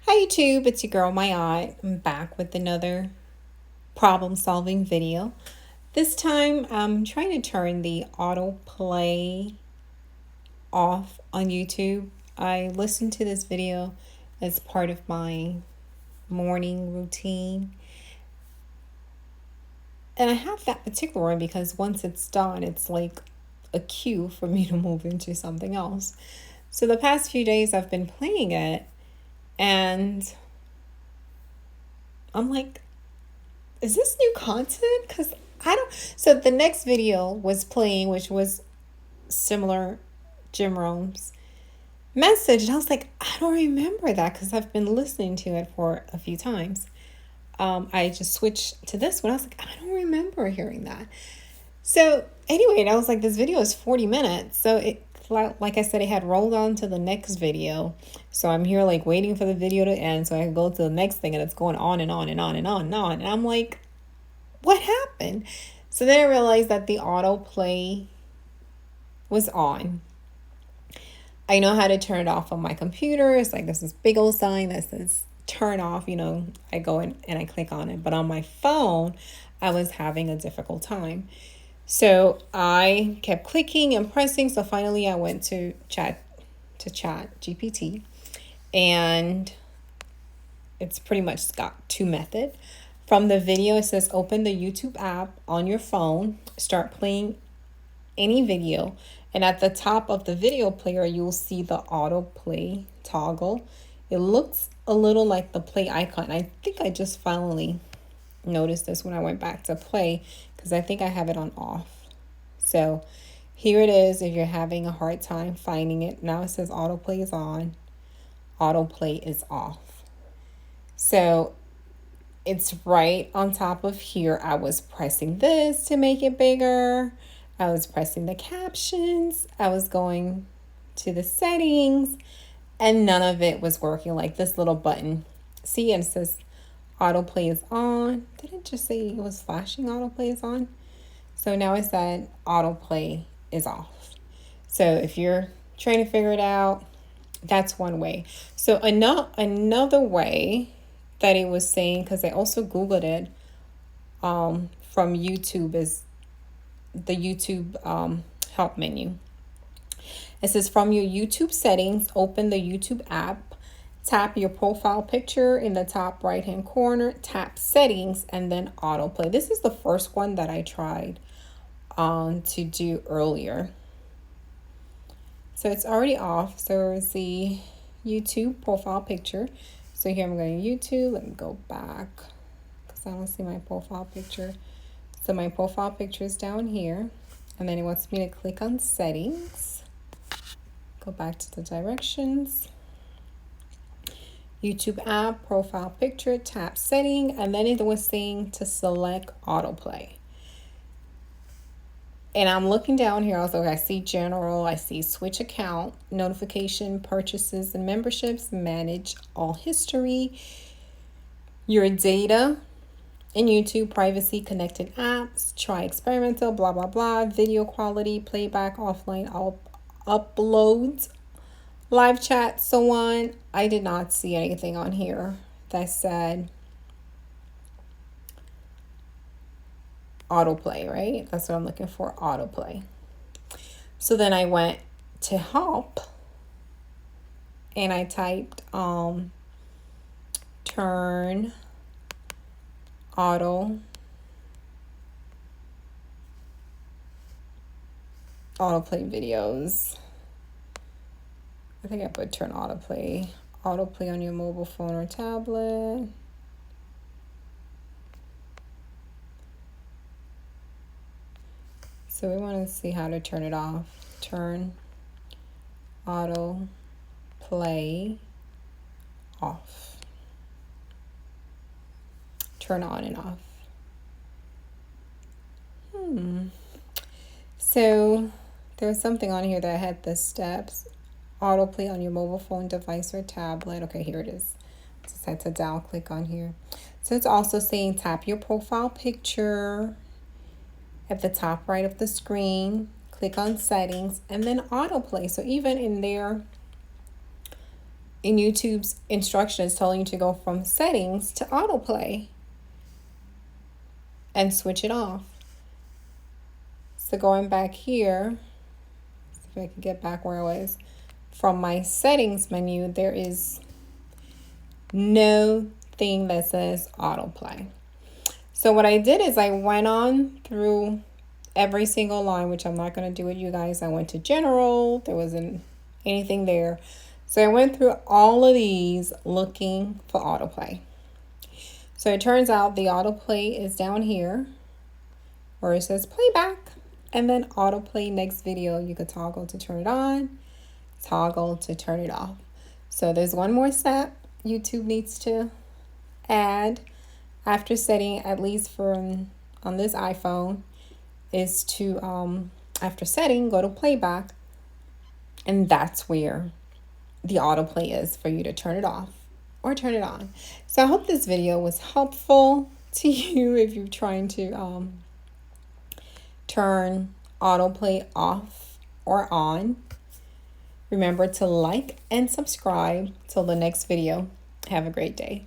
Hi YouTube, it's your girl My Eye. I'm back with another problem solving video. This time I'm trying to turn the autoplay off on YouTube. I listened to this video as part of my morning routine. And I have that particular one because once it's done, it's like a cue for me to move into something else. So the past few days I've been playing it and I'm like, is this new content? Because I don't. So the next video was playing, which was similar Jim Rome's message. And I was like, I don't remember that because I've been listening to it for a few times. I just switched to this one. I was like, I don't remember hearing that. So anyway, and I was like, this video is 40 minutes. So it, like I said, it had rolled on to the next video. So I'm here like waiting for the video to end so I can go to the next thing, and it's going on and on and on and on and on. And I'm like, what happened? So then I realized that the autoplay was on. I know how to turn it off on my computer. It's like this big old sign that says turn off. I go in and I click on it. But on my phone, I was having a difficult time. So I kept clicking and pressing. So finally I went to ChatGPT, and it's pretty much got two methods. From the video, it says open the YouTube app on your phone, start playing any video, and at the top of the video player, you'll see the autoplay toggle. It looks a little like the play icon. I think I just finally noticed this when I went back to play because I think I have it on off. So here it is if you're having a hard time finding it. Now it says autoplay is on, autoplay is off. So it's right on top of here. I was pressing this to make it bigger. I was pressing the captions. I was going to the settings, and none of it was working. Like this little button. See, and it says autoplay is on. Did it just say it was flashing autoplay is on? So now it said autoplay is off. So if you're trying to figure it out, that's one way. So another way that it was saying, because I also Googled it from YouTube, is the YouTube help menu. It says from your YouTube settings, open the YouTube app, tap your profile picture in the top right hand corner, tap settings, and then autoplay. This is the first one that I tried to do earlier. So it's already off. So it's the YouTube profile picture. So here I'm going to YouTube. Let me go back because I don't see my profile picture. So my profile picture is down here. And then it wants me to click on settings. Go back to the directions. YouTube app, profile picture, tap setting. And then it was saying to select autoplay. And I'm looking down here. Also, I see general, I see switch account, notification, purchases and memberships, manage all history, your data in YouTube, privacy, connected apps, try experimental, blah, blah, blah, video quality, playback, offline, uploads, live chat, so on. I did not see anything on here that said autoplay, right? That's what I'm looking for, autoplay. So then I went to help and I typed turn autoplay videos. I think I put turn autoplay on your mobile phone or tablet. So we want to see how to turn it off. Turn auto play off. Turn on and off. So there's something on here that had the steps. Autoplay on your mobile phone device or tablet. Okay, here it is. Just had to down click on here. So it's also saying tap your profile picture at the top right of the screen, click on settings, and then autoplay. So even in their in YouTube's instructions telling you to go from settings to autoplay and switch it off. So going back here, if I can get back where I was, from my settings menu, there is no thing that says autoplay. So what I did is I went on through every single line, which I'm not going to do with you guys. I went to general, there wasn't anything there. So I went through all of these looking for autoplay. So it turns out the autoplay is down here where it says playback, and then autoplay next video. You could toggle to turn it on, toggle to turn it off. So there's one more step YouTube needs to add after setting, at least for on this iPhone, is to after setting, go to playback, and that's where the autoplay is for you to turn it off or turn it on. So I hope this video was helpful to you if you're trying to turn autoplay off or on. Remember to like and subscribe. Till the next video. Have a great day.